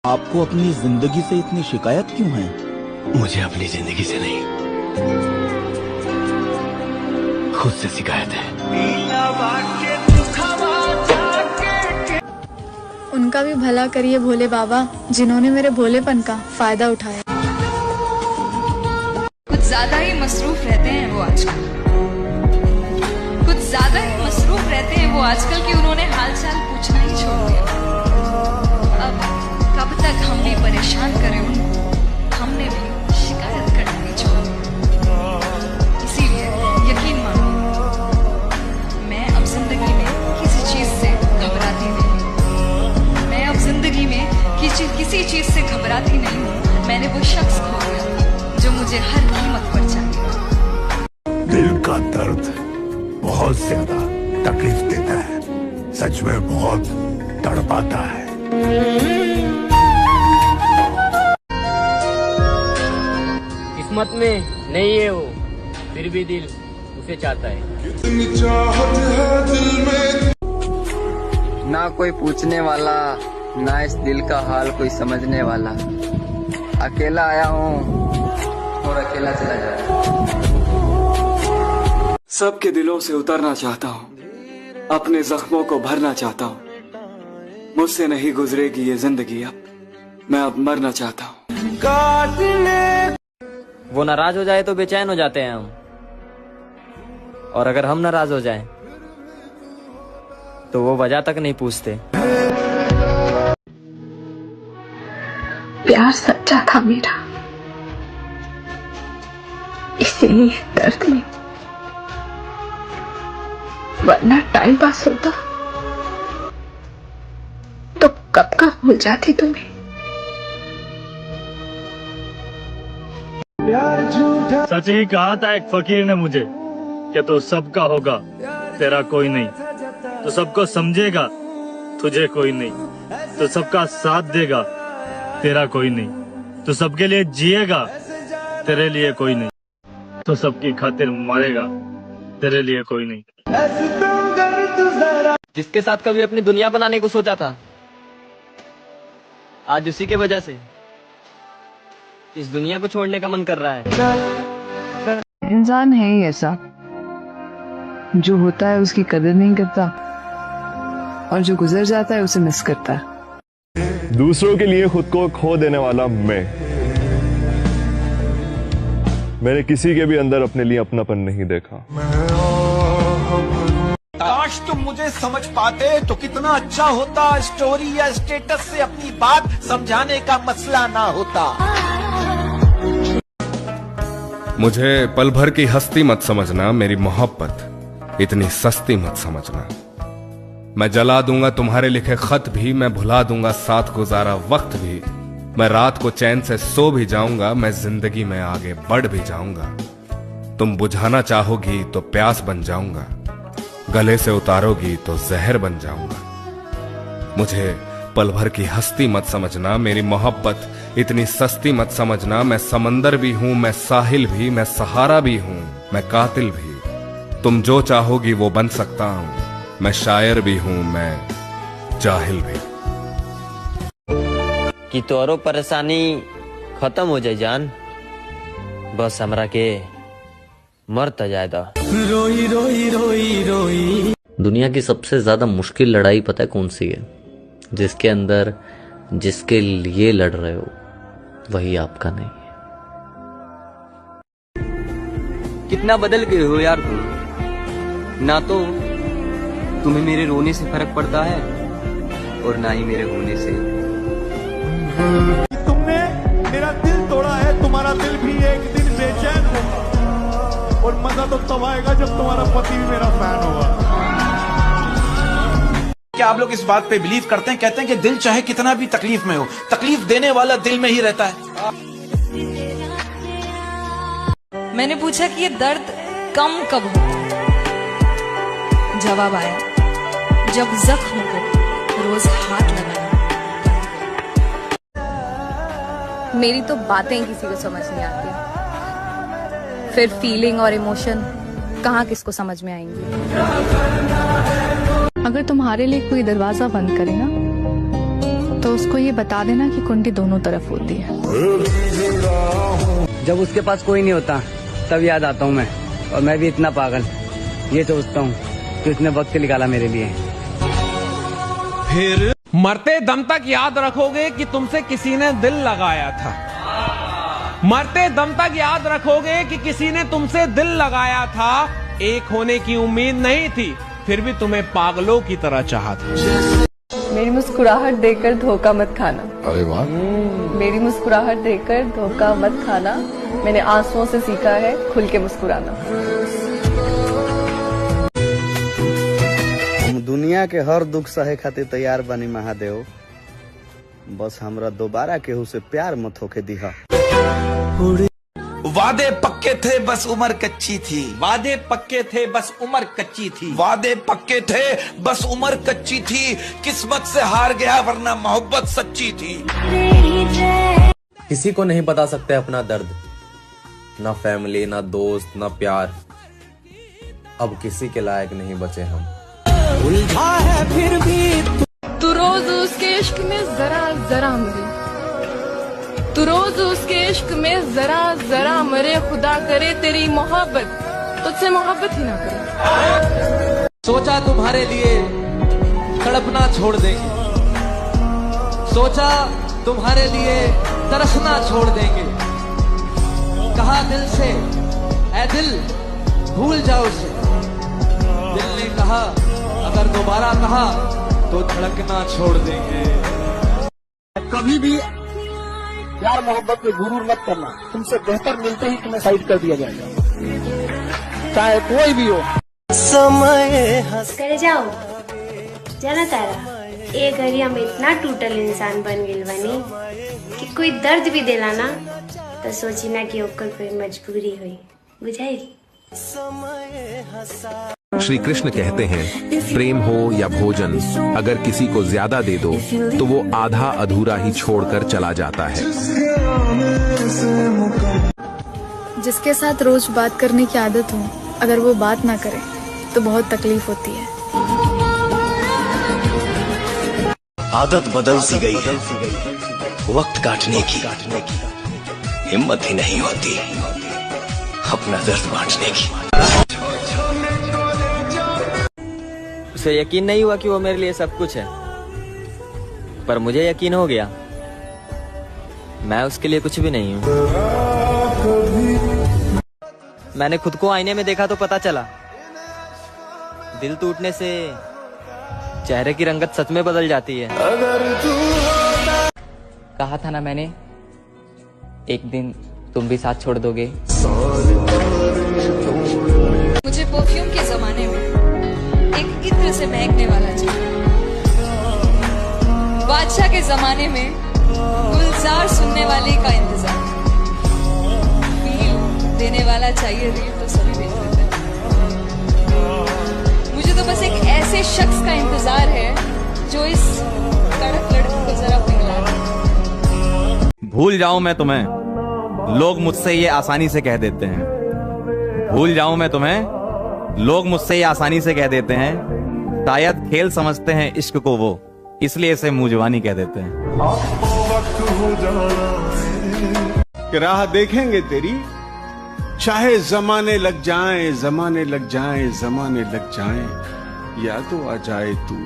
आपको अपनी जिंदगी से इतनी शिकायत क्यों है? मुझे अपनी जिंदगी से नहीं, खुद से शिकायत है। उनका भी भला करिए भोले बाबा, जिन्होंने मेरे भोलेपन का फायदा उठाया। कुछ ज्यादा ही मसरूफ रहते हैं वो आजकल, कुछ ज्यादा ही मसरूफ रहते हैं वो आजकल कि उन्होंने हालचाल पूछना ही छोड़ दिया। अब कब तक हम भी परेशान करें उनको, हमने भी शिकायत करना ही छोड़ दिया। इसीलिए यकीन मानो, मैं अब जिंदगी में किसी चीज से घबराती नहीं। मैं अब जिंदगी में किसी चीज से घबराती नहीं हूँ। मैंने वो शख्स खो दिया जो मुझे हर कीमत पर चाहिए। दिल का दर्द बहुत ज्यादा तकलीफ देता है, सच में बहुत तड़पाता है। किस्मत में नहीं है वो, फिर भी दिल उसे चाहता है। ना कोई पूछने वाला, ना इस दिल का हाल कोई समझने वाला। अकेला आया हूँ और अकेला चला जाऊँ। सबके दिलों से उतरना चाहता हूँ, अपने जख्मों को भरना चाहता हूँ। मुझसे नहीं गुजरेगी ये जिंदगी, अब मैं अब मरना चाहता हूँ। वो नाराज हो जाए तो बेचैन हो जाते हैं हम, और अगर हम नाराज हो जाएं तो वो वजह तक नहीं पूछते। प्यार सच्चा था मेरा, इसीलिए दर्द में, वरना टाइम पास होता तो कब का भूल जाती तुम्हें। सच ही कहा था एक फकीर ने मुझे कि तू सबका होगा, तेरा कोई नहीं। तू सबको समझेगा, तुझे कोई नहीं। तू सबका साथ देगा, तेरा कोई नहीं। तू सबके लिए जिएगा, तेरे लिए कोई नहीं। तू सबकी खातिर मरेगा, तेरे लिए कोई नहीं। जिसके साथ कभी अपनी दुनिया बनाने को सोचा था, आज उसी के वजह से इस दुनिया को छोड़ने का मन कर रहा है। इंसान है ही ऐसा, जो होता है उसकी कदर नहीं करता, और जो गुजर जाता है उसे मिस करता है। दूसरों के लिए खुद को खो देने वाला मैंने किसी के भी अंदर अपने लिए अपनापन नहीं देखा। काश तुम मुझे समझ पाते तो कितना अच्छा होता। स्टोरी या स्टेटस से अपनी बात समझाने का मसला ना होता। मुझे पल भर की हस्ती मत समझना, मेरी मोहब्बत इतनी सस्ती मत समझना। मैं जला दूंगा तुम्हारे लिखे खत भी, मैं भुला दूंगा साथ गुजारा वक्त भी। मैं रात को चैन से सो भी जाऊंगा, मैं जिंदगी में आगे बढ़ भी जाऊंगा। तुम बुझाना चाहोगी तो प्यास बन जाऊंगा, गले से उतारोगी तो जहर बन जाऊंगा। मुझे पल भर की हस्ती मत समझना, मेरी मोहब्बत इतनी सस्ती मत समझना। मैं समंदर भी हूं, मैं साहिल भी, मैं सहारा भी हूं, मैं कातिल भी। तुम जो चाहोगी वो बन सकता हूं, मैं शायर भी हूं, मैं जाहिल भी। कि तोरो परेशानी खत्म हो जाए जान, बस हमरा के मरता जाएगा। रोई रोई रोई रोई। दुनिया की सबसे ज्यादा मुश्किल लड़ाई पता है कौन सी है? जिसके अंदर जिसके लिए लड़ रहे हो वही आपका नहीं है। कितना बदल गए हो यार तुम। ना तो तुम्हें मेरे रोने से फर्क पड़ता है, और ना ही मेरे होने से। तुमने मेरा दिल तोड़ा है, तुम्हारा दिल भी एक दिन बेचैन होगा, और मजा तो तब आएगा जब तुम्हारा पति भी मेरा फैन होगा। क्या आप लोग इस बात पे बिलीव करते हैं? कहते हैं कि दिल चाहे कितना भी तकलीफ में हो, तकलीफ देने वाला दिल में ही रहता है। मैंने पूछा कि ये दर्द कम कब होता है? जवाब आया, जब जख्म को रोज हाथ लगाना। मेरी तो बातें किसी को समझ नहीं आती, फिर फीलिंग और इमोशन कहाँ किसको समझ में आएंगी। अगर तुम्हारे लिए कोई दरवाजा बंद करे ना, तो उसको ये बता देना कि कुंडी दोनों तरफ होती है। जब उसके पास कोई नहीं होता तब याद आता हूँ मैं, और मैं भी इतना पागल ये सोचता हूँ कि उसने वक्त निकाला मेरे लिए। फिर मरते दम तक याद रखोगे कि तुमसे किसी ने दिल लगाया था। मरते दम तक याद रखोगे कि किसी ने तुमसे दिल लगाया था। एक होने की उम्मीद नहीं थी, फिर भी तुम्हें पागलों की तरह चाहा था। मेरी मुस्कुराहट देकर धोखा मत खाना। अरे वाह। मेरी मुस्कुराहट देकर धोखा मत खाना। मैंने आंसुओं से सीखा है खुल के मुस्कुराना। हम दुनिया के हर दुख सहे खातिर तैयार बनी महादेव, बस हमरा दोबारा केहू से प्यार मत होके दिहा। वादे पक्के थे बस उम्र कच्ची थी। वादे पक्के थे बस उम्र कच्ची थी। वादे पक्के थे बस उम्र कच्ची थी। किस्मत से हार गया वरना मोहब्बत सच्ची थी। किसी को नहीं बता सकते अपना दर्द, ना फैमिली, ना दोस्त, ना प्यार। अब किसी के लायक नहीं बचे हम। उलझा है फिर भी तू रोज उसके इश्क में जरा जरा मरे। तू रोज उसके इश्क में जरा जरा मरे। खुदा करे तेरी मोहब्बत तुझसे मोहब्बत ही ना करे। सोचा तुम्हारे लिए तड़पना छोड़ देंगे, सोचा तुम्हारे लिए तरसना छोड़ देंगे। कहा दिल से ऐ दिल भूल जाओ उसे। दिल ने कहा अगर दोबारा कहा तो धड़कना छोड़ देंगे। कभी भी प्यार मोहब्बत में गुरूर मत करना। तुमसे बेहतर मिलते ही तुम्हें साइड कर दिया जाएगा, चाहे कोई भी हो। समय करे जाओ जाना तारा ए घरिया में इतना टूटल इंसान बन गई बनी कि कोई दर्द भी दिलाना तो सोची ना कि ओकर कोई मजबूरी हुई। बुझाई। श्री कृष्ण कहते हैं प्रेम हो या भोजन, अगर किसी को ज्यादा दे दो तो वो आधा अधूरा ही छोड़कर चला जाता है। जिसके साथ रोज बात करने की आदत हो, अगर वो बात ना करे तो बहुत तकलीफ होती है। आदत बदल सी गई है, वक्त काटने की हिम्मत ही नहीं होती अपना दर्द बांटने की। उसे यकीन नहीं हुआ कि वो मेरे लिए सब कुछ है, पर मुझे यकीन हो गया मैं उसके लिए कुछ भी नहीं हूँ। मैंने खुद को आईने में देखा तो पता चला दिल टूटने से चेहरे की रंगत सच में बदल जाती है। कहा था ना मैंने, एक दिन तुम भी साथ छोड़ दोगे। मुझे परफ्यूम के जमाने में एक इत्र से महकने वाला चाहिए। बादशाह के जमाने में गुलजार सुनने वाले का इंतजार। फील देने वाला चाहिए, रील तो सभी भेज देते हैं। मुझे तो बस एक ऐसे शख्स का इंतजार है जो इस कड़क लड़की को जरा पिघला दे। भूल जाऊं मैं तुम्हें, लोग मुझसे ये आसानी से कह देते हैं। भूल जाऊं मैं तुम्हें, लोग मुझसे ये आसानी से कह देते हैं। शायद खेल समझते हैं इश्क को वो, इसलिए इसे मुंह जुबानी कह देते हैं। कि राह देखेंगे तेरी, चाहे जमाने लग जाएं, जमाने लग जाएं, जमाने लग जाएं, या तो आ जाए तू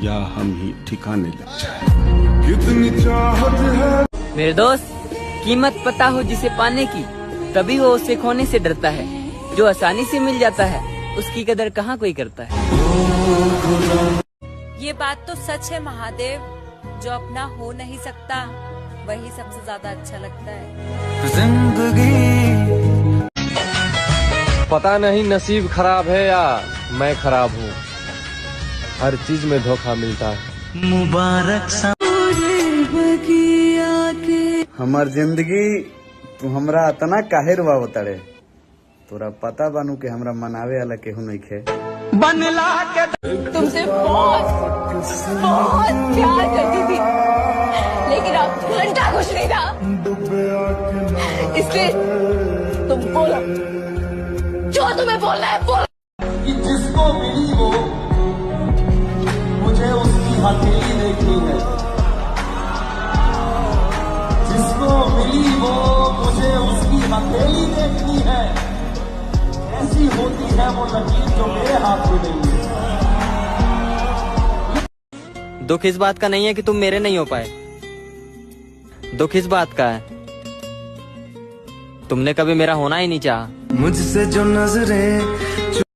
या हम ही ठिकाने लग जाए। कितनी चाहत है मेरे दोस्त, कीमत पता हो जिसे पाने की, तभी वो उसे खोने से डरता है। जो आसानी से मिल जाता है उसकी कदर कहाँ कोई करता है। ये बात तो सच है महादेव, जो अपना हो नहीं सकता वही सबसे ज्यादा अच्छा लगता है। जिंदगी पता नहीं नसीब खराब है या मैं खराब हूँ, हर चीज में धोखा मिलता है। मुबारक हमार जिंदगी तू हमरा इतना काहे रुआवताड़े। तोरा पता बानू के हमरा मनावे वाला केहू नहीं खे। बनला के तुमसे बहुत प्यार करती थी, लेकिन अब घंटा कुछ नहीं था, इसलिए तुम बोलो जो तुम्हें बोलना है बोलो। कि जिसको मिली वो मुझे उसकी हथेली देखनी है, मिली वो मुझे उसकी हथेली देखनी है, ऐसी होती है वो लकीर जो मेरे हाथ में नहीं है। दुख इस बात का नहीं है कि तुम मेरे नहीं हो पाए, दुख इस बात का है तुमने कभी मेरा होना ही नहीं चाहा। मुझसे जो नजरें